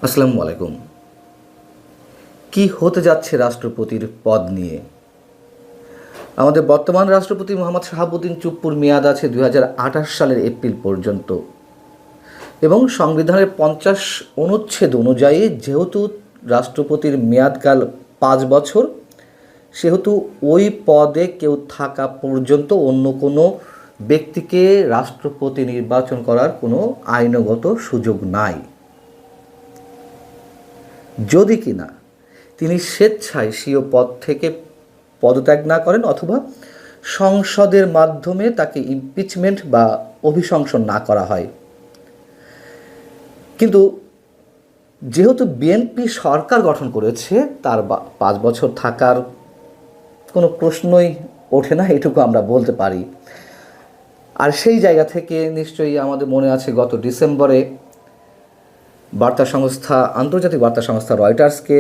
আসসালামু আলাইকুম। কি হতে যাচ্ছে রাষ্ট্রপতির পদ নিয়ে? আমাদের বর্তমান রাষ্ট্রপতি মোহাম্মদ শাহাবুদ্দিন চুপ্পুর মেয়াদ আছে 2028 সালের এপ্রিল পর্যন্ত এবং সংবিধানের 50 অনুচ্ছেদ অনুযায়ী যেহেতু রাষ্ট্রপতির মেয়াদকাল 5 বছর, সেহেতু ওই পদে কেউ থাকা পর্যন্ত অন্য কোনো ব্যক্তিকে রাষ্ট্রপতি নির্বাচন করার কোনো আইনগত সুযোগ নাই, যদি কিনা তিনি স্বেচ্ছায় স্বীয় পদ থেকে পদত্যাগ না করেন অথবা সংসদের মাধ্যমে তাকে ইমপিচমেন্ট বা অভিশংসন না করা হয়। কিন্তু যেহেতু বিএনপি সরকার গঠন করেছে, তার 5 বছর থাকার কোনো প্রশ্নই ওঠে না, এটুকু আমরা বলতে পারি। আর সেই জায়গা থেকে নিশ্চয়ই আমাদের মনে আছে গত ডিসেম্বরে আন্তর্জাতিক বার্তা সংস্থা রয়টার্সকে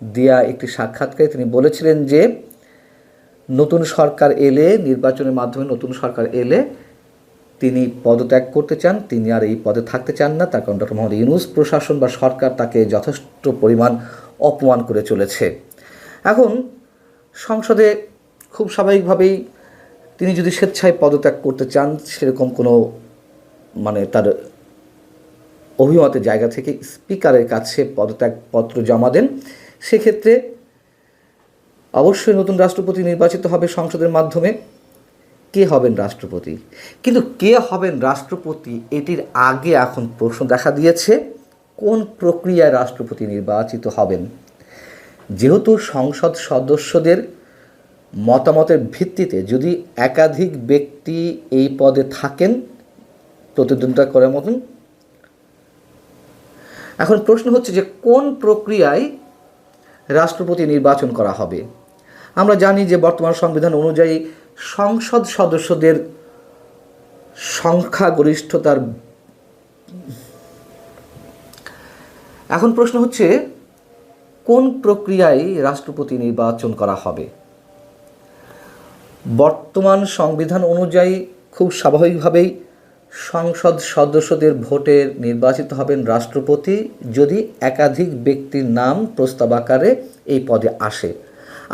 দেয়া একটি সাক্ষাৎকারে তিনি বলেছিলেন যে নির্বাচনের মাধ্যমে নতুন সরকার এলে তিনি পদত্যাগ করতে চান, তিনি আর এই পদে থাকতে চান না, তার কারণ ডক্টর মোহাম্মদ ইউনূস প্রশাসন বা সরকার তাকে যথেষ্ট পরিমাণ অপমান করে চলেছে। এখন সংসদে খুব স্বাভাবিকভাবেই তিনি যদি স্বেচ্ছায় পদত্যাগ করতে চান, সেরকম কোনো তার অভিমতের জায়গা থেকে স্পিকারের কাছে পদত্যাগপত্র জমা দেন, সেক্ষেত্রে অবশ্যই নতুন রাষ্ট্রপতি নির্বাচিত হবে সংসদের মাধ্যমে। কে হবেন রাষ্ট্রপতি? কিন্তু কে হবেন রাষ্ট্রপতি এটির আগে এখন প্রশ্ন দেখা দিয়েছে কোন প্রক্রিয়ায় রাষ্ট্রপতি নির্বাচিত হবেন। যেহেতু সংসদ সদস্যদের মতামতের ভিত্তিতে যদি একাধিক ব্যক্তি এই পদে থাকেন প্রতিদ্বন্দ্বিতা করার মতন, এখন প্রশ্ন হচ্ছে যে কোন প্রক্রিয়ায় রাষ্ট্রপতি নির্বাচন করা হবে। আমরা জানি যে বর্তমান সংবিধান অনুযায়ী সংসদ সদস্যদের সংখ্যাগরিষ্ঠতার, এখন প্রশ্ন হচ্ছে কোন প্রক্রিয়ায় রাষ্ট্রপতি নির্বাচন করা হবে। বর্তমান সংবিধান অনুযায়ী খুব স্বাভাবিকভাবেই সংসদ সদস্যদের ভোটে নির্বাচিত হবেন রাষ্ট্রপতি যদি একাধিক ব্যক্তির নাম প্রস্তাব আকারে এই পদে আসে।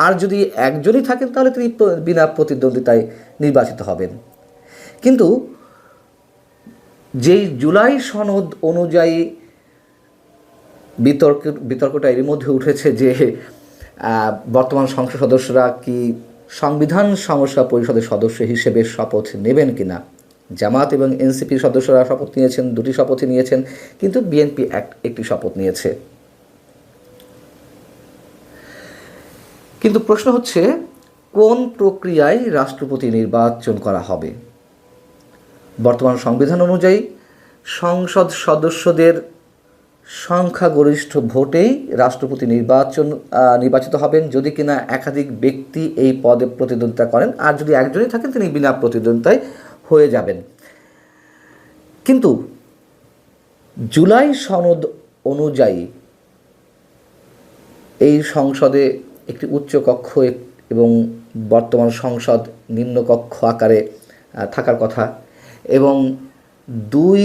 আর যদি একজনই থাকেন তাহলে তিনি বিনা প্রতিদ্বন্দ্বিতায় নির্বাচিত হবেন। কিন্তু যেই জুলাই সনদ অনুযায়ী বিতর্কটা এর মধ্যে উঠেছে যে বর্তমান সংসদ সদস্যরা কি সংবিধান সংস্কার পরিষদের সদস্য হিসেবে শপথ নেবেন কিনা। জামাত এবং এনসিপি সদস্যরা শপথ নিয়েছেন, 2টি শপথই নিয়েছেন, কিন্তু বিএনপি একটি শপথ নিয়েছে। কিন্তু প্রশ্ন হচ্ছে কোন প্রক্রিয়ায় রাষ্ট্রপতি নির্বাচন করা হবে। বর্তমান সংবিধান অনুযায়ী সংসদ সদস্যদের সংখ্যাগরিষ্ঠ ভোটেই রাষ্ট্রপতি নির্বাচিত হবেন যদি কিনা একাধিক ব্যক্তি এই পদে প্রতিদ্বন্দ্বিতা করেন, আর যদি একজনই থাকেন তিনি বিনা প্রতিদ্বন্দ্বিতায় হয়ে যাবেন। কিন্তু জুলাই সনদ অনুযায়ী এই সংসদে একটি উচ্চকক্ষ এবং বর্তমান সংসদ নিম্নকক্ষ আকারে থাকার কথা, এবং 2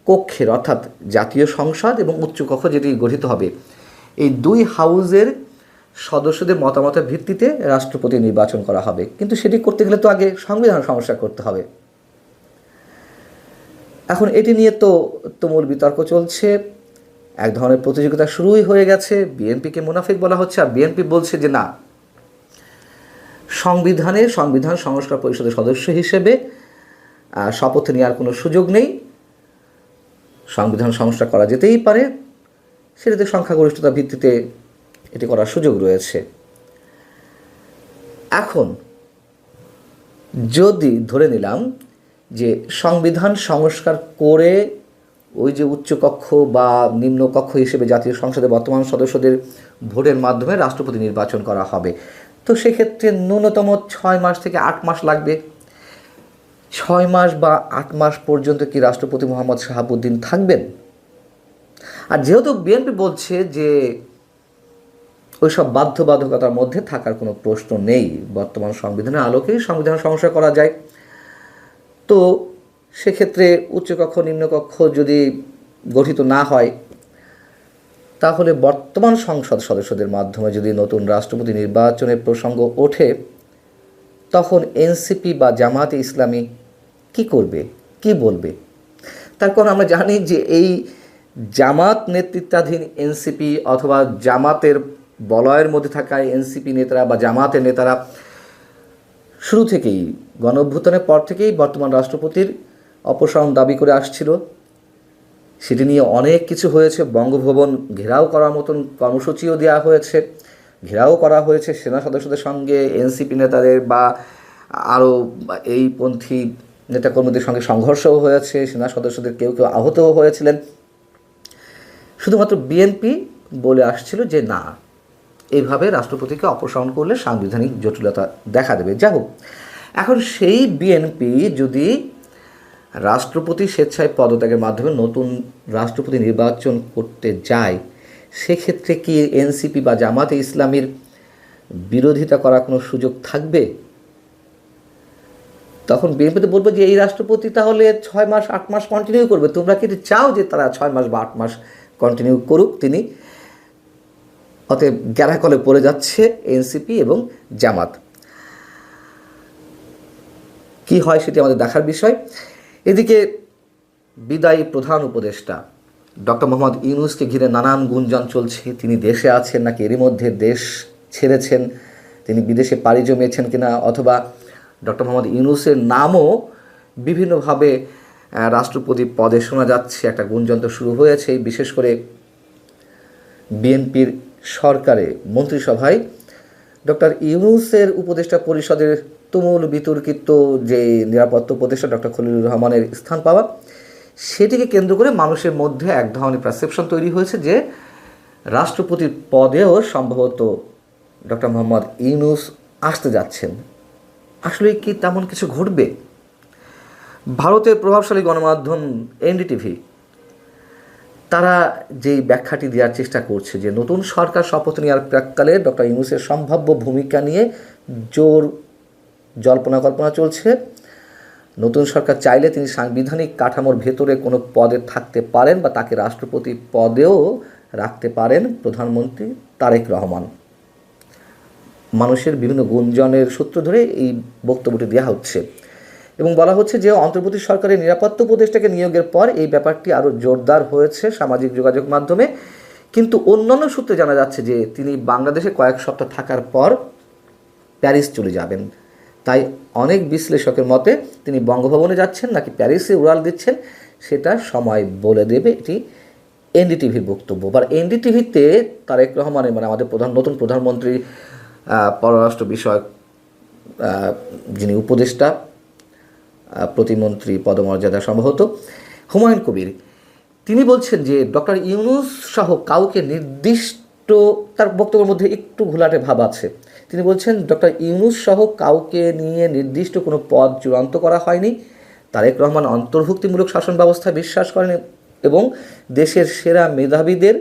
কক্ষের অর্থাৎ জাতীয় সংসদ এবং উচ্চকক্ষ যেটি গঠিত হবে, এই 2 হাউজের সদস্যদের মতামতের ভিত্তিতে রাষ্ট্রপতি নির্বাচন করা হবে। কিন্তু সেটি করতে গেলে তো আগে সংবিধান সংস্কার করতে হবে। এখন এটি নিয়ে তো তুমুল বিতর্ক চলছে, এক ধরনের প্রতিযোগিতা শুরুই হয়ে গেছে। বিএনপিকে মুনাফিক বলা হচ্ছে, আর বিএনপি বলছে যে না, সংবিধান সংস্কার পরিষদের সদস্য হিসেবে শপথ নেওয়ার কোনো সুযোগ নেই, সংবিধান সংস্কার করা যেতেই পারে, সেটাতে সংখ্যাগরিষ্ঠতার ভিত্তিতে এটি করার সুযোগ রয়েছে। এখন যদি ধরে নিলাম যে সংবিধান সংস্কার করে ওই যে উচ্চকক্ষ বা নিম্নকক্ষ হিসেবে জাতীয় সংসদের বর্তমান সদস্যদের ভোটের মাধ্যমে রাষ্ট্রপতি নির্বাচন করা হবে, তো সেক্ষেত্রে ন্যূনতম 6 মাস থেকে 8 মাস লাগবে। 6 মাস বা 8 মাস পর্যন্ত কি রাষ্ট্রপতি মোহাম্মদ শাহাবুদ্দিন থাকবেন? আর যেহেতু বিএনপি বলছে যে ওইসব বাধ্যবাধকতার মধ্যে থাকার কোনো প্রশ্ন নেই, বর্তমান সংবিধানের আলোকেই সংবিধান সংস্কার করা যায়, তো সেক্ষেত্রে উচ্চকক্ষ নিম্নকক্ষ যদি গঠিত না হয় তাহলে বর্তমান সংসদ সদস্যদের মাধ্যমে যদি নতুন রাষ্ট্রপতি নির্বাচনের প্রসঙ্গ ওঠে, তখন এনসিপি বা জামায়াতে ইসলামী কি করবে, কি বলবে? তার কারণ আমরা জানি যে এই জামাত নেতৃত্বাধীন এনসিপি অথবা জামাতের বলয়ের মধ্যে থাকা এনসিপি নেতারা বা জামাতের নেতারা শুরু থেকেই গণ অভ্যুত্থানের পর থেকেই বর্তমান রাষ্ট্রপতির অপসারণ দাবি করে আসছিল। সেটি নিয়ে অনেক কিছু হয়েছে, বঙ্গভবন ঘেরাও করার মতন কর্মসূচিও দেওয়া হয়েছে, ঘেরাও করা হয়েছে সেনা সদস্যদের সঙ্গে, এনসিপি নেতাদের বা আরও এই পন্থী নেতাকর্মীদের সঙ্গে সংঘর্ষও হয়েছে, সেনা সদস্যদের কেউ কেউ আহতও হয়েছিলেন। শুধুমাত্র বিএনপি বলে আসছিল যে না, এইভাবে রাষ্ট্রপতিকে অপসারণ করলে সাংবিধানিক জটিলতা দেখা দেবে। যাই হোক, এখন সেই বিএনপি যদি রাষ্ট্রপতি স্বেচ্ছায় পদত্যাগের মাধ্যমে নতুন রাষ্ট্রপতি নির্বাচন করতে যায়, সেক্ষেত্রে কি এনসিপি বা জামাতে ইসলামীর বিরোধিতা করার কোনো সুযোগ থাকবে? তখন বিএনপি তো বলবে যে এই রাষ্ট্রপতি তাহলে 6 মাস 8 মাস কন্টিনিউ করবে, তোমরা কি চাও যে তারা 6 মাস বা 8 মাস কন্টিনিউ করুক তিনি? অতএব গ্যারাকলে পড়ে যাচ্ছে এনসিপি এবং জামাত। কি হয় সেটি আমাদের দেখার বিষয়। এদিকে বিদায়ী প্রধান উপদেষ্টা ডক্টর মোহাম্মদ ইউনূসকে ঘিরে নানান গুঞ্জন চলছে। তিনি দেশে আছেন নাকি এরই মধ্যে দেশ ছেড়েছেন, তিনি বিদেশে পাড়ি জমিয়েছেন কিনা, অথবা ডক্টর মোহাম্মদ ইউনূসের নামও বিভিন্নভাবে রাষ্ট্রপতি পদে শোনা যাচ্ছে। একটা গুঞ্জন তো শুরু হয়েছে, বিশেষ করে বিএনপির সরকারে মন্ত্রিসভায় ডক্টর ইউনূসের উপদেষ্টা পরিষদের তুমুল বিতর্কিত যে নিরাপত্তা উপদেষ্টা ডক্টর খলিলুর রহমানের স্থান পাওয়া, সেটিকে কেন্দ্র করে মানুষের মধ্যে এক ধরনের পারসেপশন তৈরি হয়েছে যে রাষ্ট্রপতির পদেও সম্ভবত ডক্টর মোহাম্মদ ইউনূস আসতে যাচ্ছেন। আসলে কি তেমন কিছু ঘটবে? ভারতের প্রভাবশালী গণমাধ্যম এনডিটিভি তারা যেই ব্যাখ্যাটি দেওয়ার চেষ্টা করছে যে নতুন সরকার শপথ নেওয়ার প্রাক্কালে ডক্টর ইউনূসের সম্ভাব্য ভূমিকা নিয়ে জোর জল্পনা কল্পনা চলছে। নতুন সরকার চাইলে তিনি সাংবিধানিক কাঠামোর ভেতরে কোনো পদে থাকতে পারেন বা তাকে রাষ্ট্রপতি পদেও রাখতে পারেন প্রধানমন্ত্রী তারেক রহমান। মানুষের বিভিন্ন গুঞ্জনের সূত্র ধরে এই বক্তব্যটি দেওয়া হচ্ছে এবং বলা হচ্ছে যে অন্তর্বর্তী সরকারের নিরাপত্তা উপদেষ্টাকে নিয়োগের পর এই ব্যাপারটি আরও জোরদার হয়েছে সামাজিক যোগাযোগ মাধ্যমে। কিন্তু অন্যান্য সূত্রে জানা যাচ্ছে যে তিনি বাংলাদেশে কয়েক সপ্তাহ থাকার পর প্যারিস চলে যাবেন। তাই অনেক বিশ্লেষকের মতে তিনি বঙ্গভবনে যাচ্ছেন নাকি প্যারিসে উড়াল দিচ্ছেন সেটা সময় বলে দেবে। এটি এনডিটিভির বক্তব্য। বা এনডিটিভিতে তারেক রহমানের মানে আমাদের নতুন প্রধানমন্ত্রী পররাষ্ট্র বিষয়ক যিনি উপদেষ্টা প্রতিমন্ত্রী পদমর্যাদা সম্ভবত হুমায়ুন কবির, তিনি বলছেন যে ডক্টর ইউনূস সহ কাউকে নির্দিষ্ট, তার বক্তব্যের মধ্যে একটু ঘোলাটে ভাব আছে। তিনি বলছেন ডক্টর ইউনূস সহ কাউকে নিয়ে নির্দিষ্ট কোনো পদ চূড়ান্ত করা হয়নি। তারেক রহমান অন্তর্ভুক্তিমূলক শাসন ব্যবস্থায় বিশ্বাস করেন এবং দেশের সেরা মেধাবীদের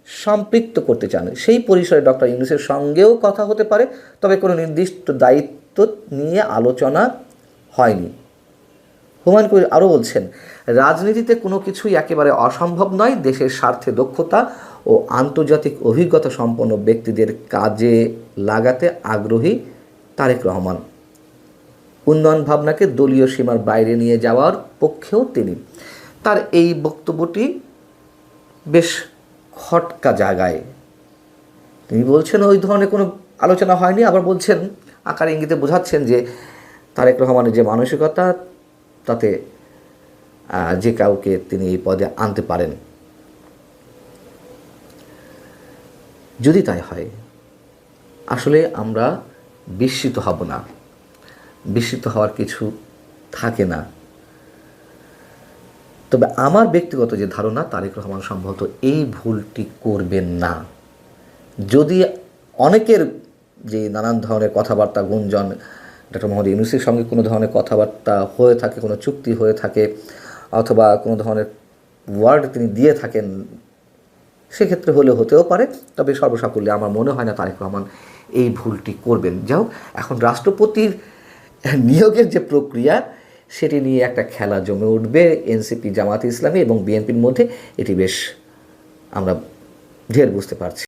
সম্পৃক্ত করতে চান। সেই পরিসরে ডক্টর ইউনূসের সঙ্গেও কথা হতে পারে, তবে কোনো নির্দিষ্ট দায়িত্ব নিয়ে আলোচনা হয়নি। হুমায়ুন কবির আরও বলছেন, রাজনীতিতে কোনো কিছুই একেবারে অসম্ভব নয়। দেশের স্বার্থে দক্ষতা ও আন্তর্জাতিক অভিজ্ঞতা সম্পন্ন ব্যক্তিদের কাজে লাগাতে আগ্রহী তারেক রহমান। উন্নয়ন ভাবনাকে দলীয় সীমার বাইরে নিয়ে যাওয়ার পক্ষেও তিনি। তার এই বক্তব্যটি বেশ খটকা জায়গায়। তিনি বলছেন ওই ধরনের কোনো আলোচনা হয়নি, আবার বলছেন আকার ইঙ্গিতে বোঝাচ্ছেন যে তারেক রহমানের যে মানসিকতা তাতে যে কাউকে তিনি এই পদে আনতে পারেন। যদি তাই হয় আসলে আমরা বিস্মিত হব না, বিস্মিত হওয়ার কিছু থাকে না। তবে আমার ব্যক্তিগত যে ধারণা তারেক রহমান সম্ভবত এই ভুলটি করবেন না। যদি অনেকের যে নানান ধরনের কথাবার্তা গুঞ্জন ডক্টর মোহাম্মদ ইউনূসের সঙ্গে কোনো ধরনের কথাবার্তা হয়ে থাকে, কোনো চুক্তি হয়ে থাকে অথবা কোনো ধরনের ওয়ার্ড তিনি দিয়ে থাকেন, সেক্ষেত্রে হতেও পারে। তবে সর্বসাকুল্যে আমার মনে হয় না তারেক রহমান এই ভুলটি করবেন। যাও, এখন রাষ্ট্রপতির নিয়োগের যে প্রক্রিয়া সেটি নিয়ে একটা খেলা জমে উঠবে এনসিপি, জামায়াতে ইসলামী এবং বিএনপির মধ্যে। এটি বেশ আমরা ঢের বুঝতে পারছি।